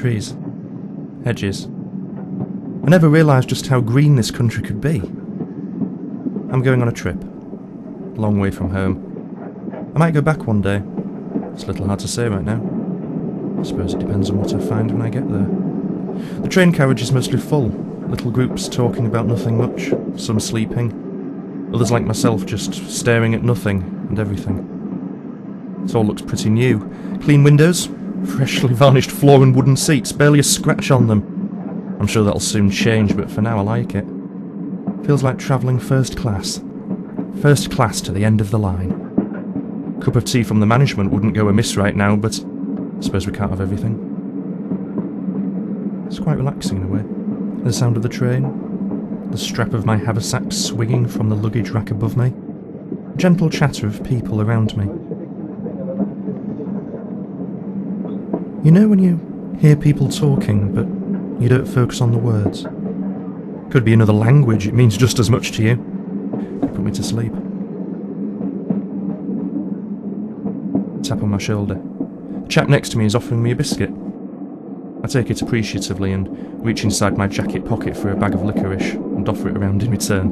trees, hedges. I never realised just how green this country could be. I'm going on a trip, a long way from home. I might go back one day. It's a little hard to say right now. I suppose it depends on what I find when I get there. The train carriage is mostly full, little groups talking about nothing much, some sleeping, others like myself just staring at nothing and everything. It all looks pretty new. Clean windows, freshly varnished floor and wooden seats, barely a scratch on them. I'm sure that'll soon change, but for now I like it. Feels like travelling first class. First class to the end of the line. Cup of tea from the management wouldn't go amiss right now, but I suppose we can't have everything. It's quite relaxing in a way. The sound of the train, the strap of my haversack swinging from the luggage rack above me, gentle chatter of people around me. You know when you hear people talking, but you don't focus on the words? Could be another language, it means just as much to you. Could put me to sleep. Tap on my shoulder. The chap next to me is offering me a biscuit. I take it appreciatively and reach inside my jacket pocket for a bag of licorice and offer it around in return.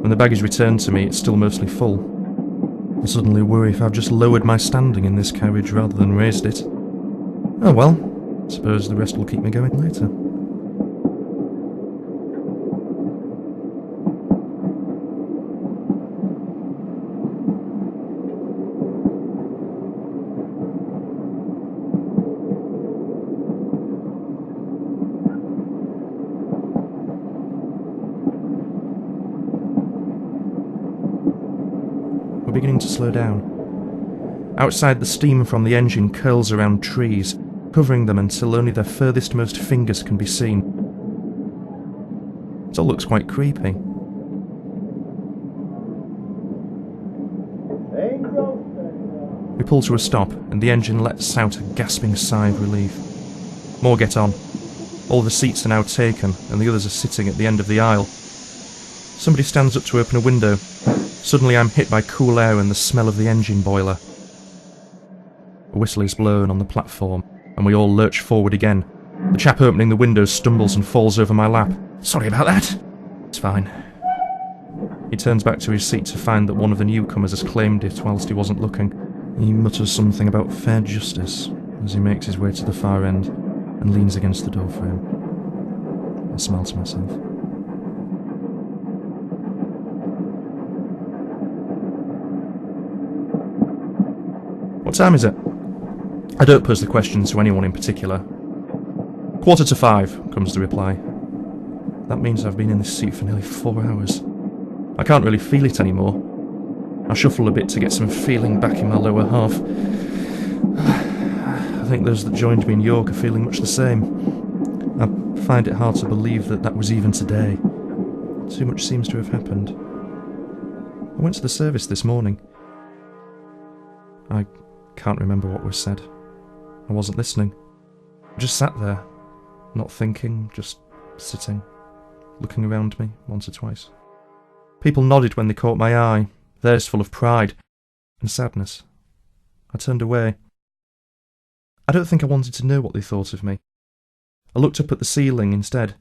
When the bag is returned to me, it's still mostly full. I suddenly worry if I've just lowered my standing in this carriage rather than raised it. Oh well, suppose the rest will keep me going later. We're beginning to slow down. Outside, the steam from the engine curls around trees, covering them until only their furthest most fingers can be seen. It all looks quite creepy. We pull to a stop, and the engine lets out a gasping sigh of relief. More get on. All the seats are now taken, and the others are sitting at the end of the aisle. Somebody stands up to open a window. Suddenly I'm hit by cool air and the smell of the engine boiler. A whistle is blown on the platform, and we all lurch forward again. The chap opening the window stumbles and falls over my lap. Sorry about that. It's fine. He turns back to his seat to find that one of the newcomers has claimed it whilst he wasn't looking. He mutters something about fair justice as he makes his way to the far end and leans against the doorframe. I smile to myself. What time is it? I don't pose the question to anyone in particular. 5:15, comes the reply. That means I've been in this seat for nearly 4 hours. I can't really feel it anymore. I shuffle a bit to get some feeling back in my lower half. I think those that joined me in York are feeling much the same. I find it hard to believe that was even today. Too much seems to have happened. I went to the service this morning. I can't remember what was said. I wasn't listening. I just sat there, not thinking, just sitting, looking around me once or twice. People nodded when they caught my eye, theirs full of pride and sadness. I turned away. I don't think I wanted to know what they thought of me. I looked up at the ceiling instead.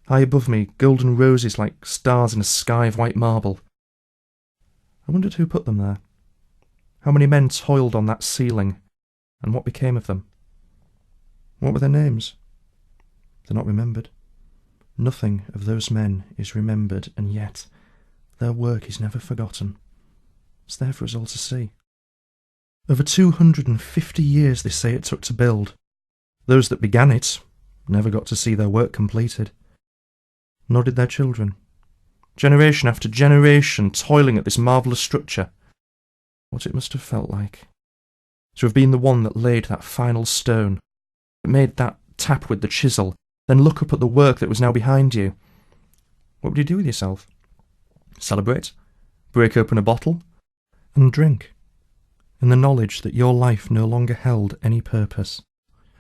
High above me, golden roses like stars in a sky of white marble. I wondered who put them there. How many men toiled on that ceiling, and what became of them? What were their names? They're not remembered. Nothing of those men is remembered, and yet their work is never forgotten. It's there for us all to see. Over 250 years they say it took to build. Those that began it never got to see their work completed. Nor did their children. Generation after generation toiling at this marvellous structure. What it must have felt like to have been the one that laid that final stone, that made that tap with the chisel, then look up at the work that was now behind you. What would you do with yourself? Celebrate? Break open a bottle? And drink, in the knowledge that your life no longer held any purpose.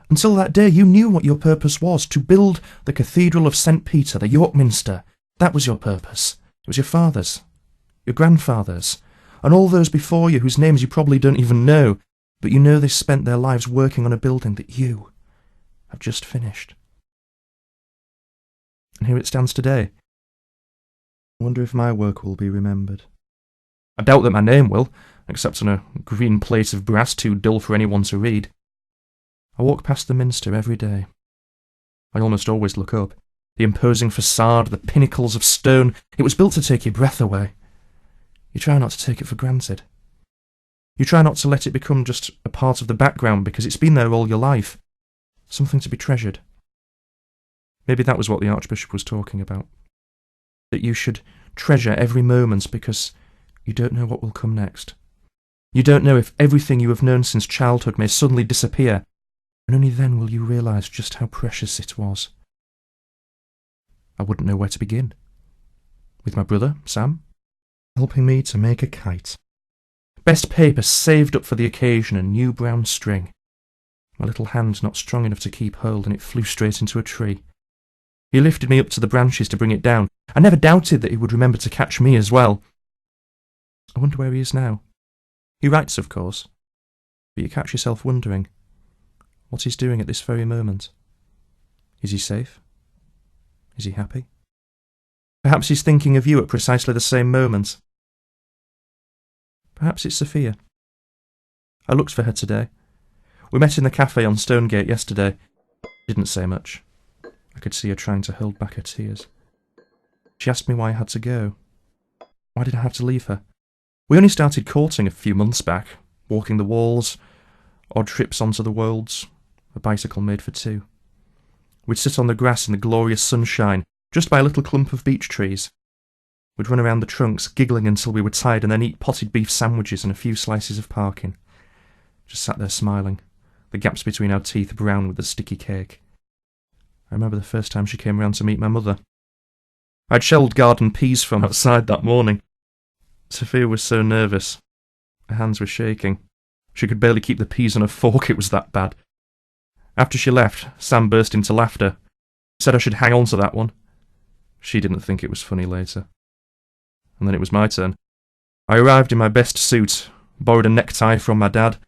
Until that day you knew what your purpose was, to build the Cathedral of St. Peter, the York Minster. That was your purpose. It was your father's, your grandfather's, and all those before you whose names you probably don't even know, but you know they spent their lives working on a building that you I've just finished. And here it stands today. I wonder if my work will be remembered. I doubt that my name will, except on a green plate of brass too dull for anyone to read. I walk past the Minster every day. I almost always look up. The imposing facade, the pinnacles of stone, it was built to take your breath away. You try not to take it for granted. You try not to let it become just a part of the background because it's been there all your life. Something to be treasured. Maybe that was what the Archbishop was talking about. That you should treasure every moment because you don't know what will come next. You don't know if everything you have known since childhood may suddenly disappear, and only then will you realise just how precious it was. I wouldn't know where to begin. With my brother, Sam, helping me to make a kite. Best paper saved up for the occasion and new brown string. My little hand not strong enough to keep hold, and it flew straight into a tree. He lifted me up to the branches to bring it down. I never doubted that he would remember to catch me as well. I wonder where he is now. He writes, of course, but you catch yourself wondering what he's doing at this very moment. Is he safe? Is he happy? Perhaps he's thinking of you at precisely the same moment. Perhaps it's Sophia. I looked for her today. We met in the cafe on Stonegate yesterday. Didn't say much. I could see her trying to hold back her tears. She asked me why I had to go. Why did I have to leave her? We only started courting a few months back, walking the walls, odd trips onto the wolds, a bicycle made for two. We'd sit on the grass in the glorious sunshine, just by a little clump of beech trees. We'd run around the trunks, giggling until we were tired, and then eat potted beef sandwiches and a few slices of parkin. Just sat there smiling, the gaps between our teeth brown with the sticky cake. I remember the first time she came round to meet my mother. I'd shelled garden peas from outside that morning. Sophia was so nervous. Her hands were shaking. She could barely keep the peas on a fork, it was that bad. After she left, Sam burst into laughter. Said I should hang on to that one. She didn't think it was funny later. And then it was my turn. I arrived in my best suit, borrowed a necktie from my dad.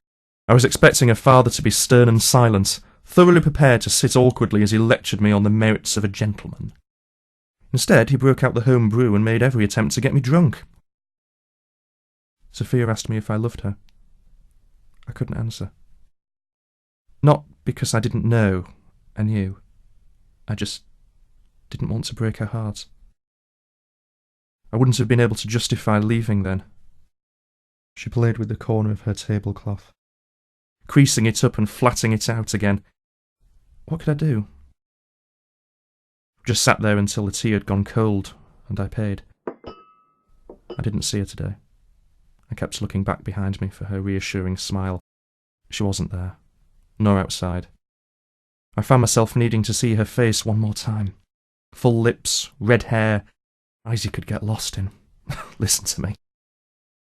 I was expecting a father to be stern and silent, thoroughly prepared to sit awkwardly as he lectured me on the merits of a gentleman. Instead, he broke out the home brew and made every attempt to get me drunk. Sophia asked me if I loved her. I couldn't answer. Not because I didn't know, I knew. I just didn't want to break her heart. I wouldn't have been able to justify leaving then. She played with the corner of her tablecloth, creasing it up and flattening it out again. What could I do? Just sat there until the tea had gone cold, and I paid. I didn't see her today. I kept looking back behind me for her reassuring smile. She wasn't there, nor outside. I found myself needing to see her face one more time. Full lips, red hair, eyes you could get lost in. Listen to me.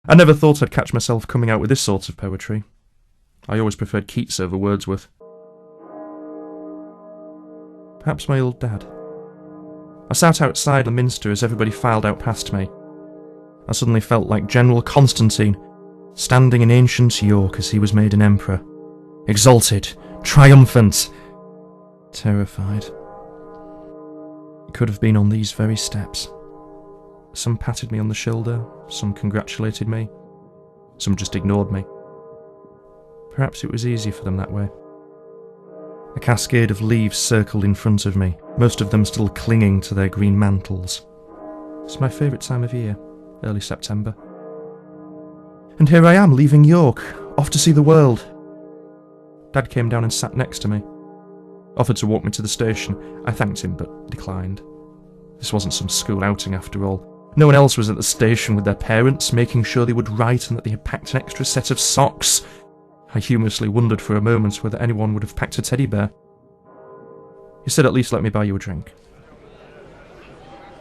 I never thought I'd catch myself coming out with this sort of poetry. I always preferred Keats over Wordsworth. Perhaps my old dad. I sat outside the Minster as everybody filed out past me. I suddenly felt like General Constantine, standing in ancient York as he was made an emperor. Exalted, triumphant, terrified. It could have been on these very steps. Some patted me on the shoulder, some congratulated me, some just ignored me. Perhaps it was easier for them that way. A cascade of leaves circled in front of me, most of them still clinging to their green mantles. It's my favourite time of year, early September. And here I am, leaving York, off to see the world. Dad came down and sat next to me. Offered to walk me to the station. I thanked him, but declined. This wasn't some school outing after all. No one else was at the station with their parents, making sure they would write and that they had packed an extra set of socks. I humorously wondered for a moment whether anyone would have packed a teddy bear. He said, "At least let me buy you a drink."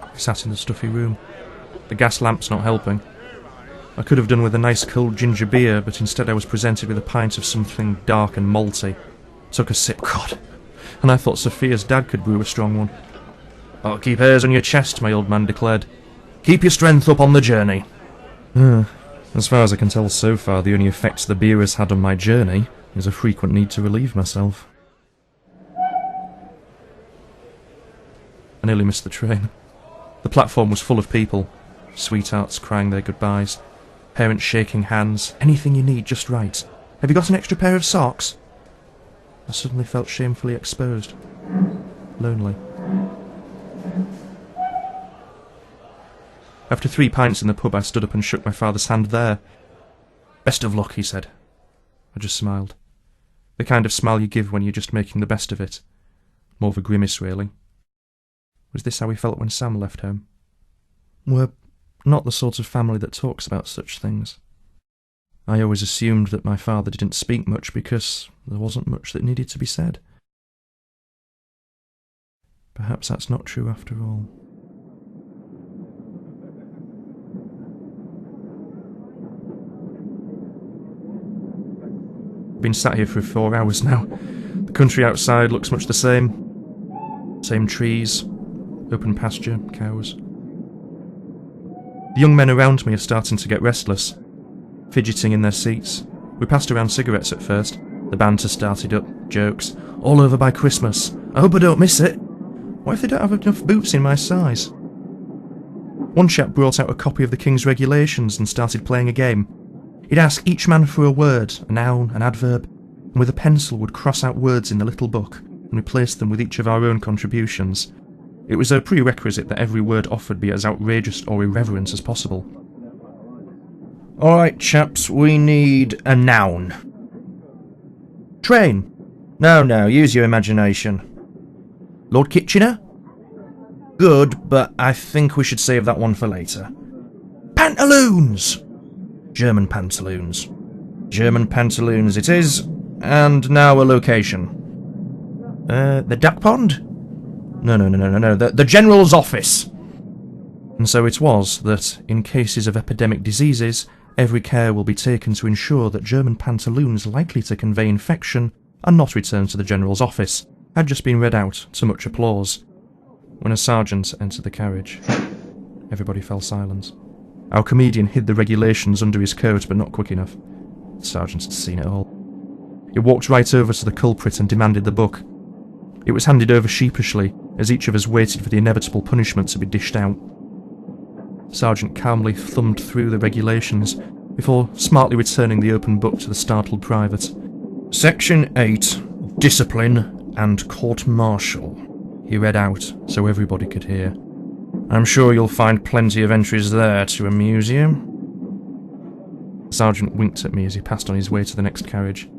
I sat in the stuffy room, the gas lamps not helping. I could have done with a nice cold ginger beer, but instead I was presented with a pint of something dark and malty. Took a sip, God, and I thought Sophia's dad could brew a strong one. "Oh, keep hairs on your chest," my old man declared. "Keep your strength up on the journey." As far as I can tell so far, the only effect the beer has had on my journey is a frequent need to relieve myself. nearly missed the train. The platform was full of people, sweethearts crying their goodbyes, parents shaking hands, anything you need just right. Have you got an extra pair of socks? I suddenly felt shamefully exposed, lonely. After 3 pints in the pub, I stood up and shook my father's hand there. Best of luck, he said. I just smiled. The kind of smile you give when you're just making the best of it. More of a grimace, really. Was this how we felt when Sam left home? We're not the sort of family that talks about such things. I always assumed that my father didn't speak much because there wasn't much that needed to be said. Perhaps that's not true after all. I've been sat here for 4 hours now. The country outside looks much the same. Same trees, open pasture, cows. The young men around me are starting to get restless, fidgeting in their seats. We passed around cigarettes at first. The banter started up, jokes. All over by Christmas. I hope I don't miss it. What if they don't have enough boots in my size? One chap brought out a copy of the King's Regulations and started playing a game. He'd ask each man for a word, a noun, an adverb, and with a pencil would cross out words in the little book and replace them with each of our own contributions. It was a prerequisite that every word offered be as outrageous or irreverent as possible. Alright, chaps, we need a noun. Train. No, use your imagination. Lord Kitchener? Good, but I think we should save that one for later. Pantaloons! German pantaloons. German pantaloons it is, and now a location. The duck pond? No, the General's office! And so it was that, in cases of epidemic diseases, every care will be taken to ensure that German pantaloons likely to convey infection and not return to the General's office had just been read out to much applause. When a sergeant entered the carriage, everybody fell silent. Our comedian hid the regulations under his coat, but not quick enough. The sergeant had seen it all. He walked right over to the culprit and demanded the book. It was handed over sheepishly, as each of us waited for the inevitable punishment to be dished out. The sergeant calmly thumbed through the regulations, before smartly returning the open book to the startled private. Section 8, Discipline and Court-Martial, he read out, so everybody could hear. I'm sure you'll find plenty of entries there to amuse you. The sergeant winked at me as he passed on his way to the next carriage.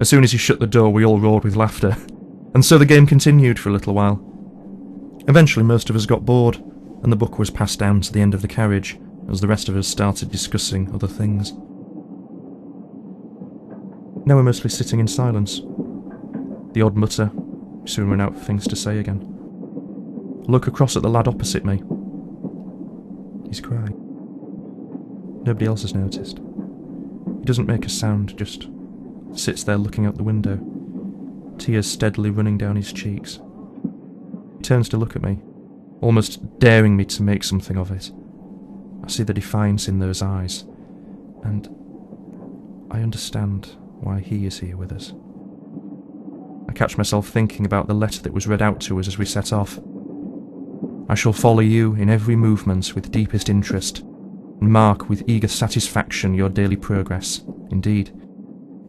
As soon as he shut the door, we all roared with laughter, and so the game continued for a little while. Eventually most of us got bored, and the book was passed down to the end of the carriage, as the rest of us started discussing other things. Now we're mostly sitting in silence. The odd mutter, we soon run out of things to say again. Look across at the lad opposite me. He's crying. Nobody else has noticed. He doesn't make a sound, just sits there looking out the window, tears steadily running down his cheeks. He turns to look at me, almost daring me to make something of it. I see the defiance in those eyes, and I understand why he is here with us. I catch myself thinking about the letter that was read out to us as we set off. I shall follow you in every movement with deepest interest, and mark with eager satisfaction your daily progress. Indeed,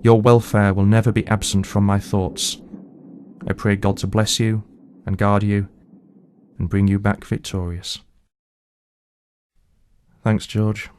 your welfare will never be absent from my thoughts. I pray God to bless you, and guard you, and bring you back victorious. Thanks, George.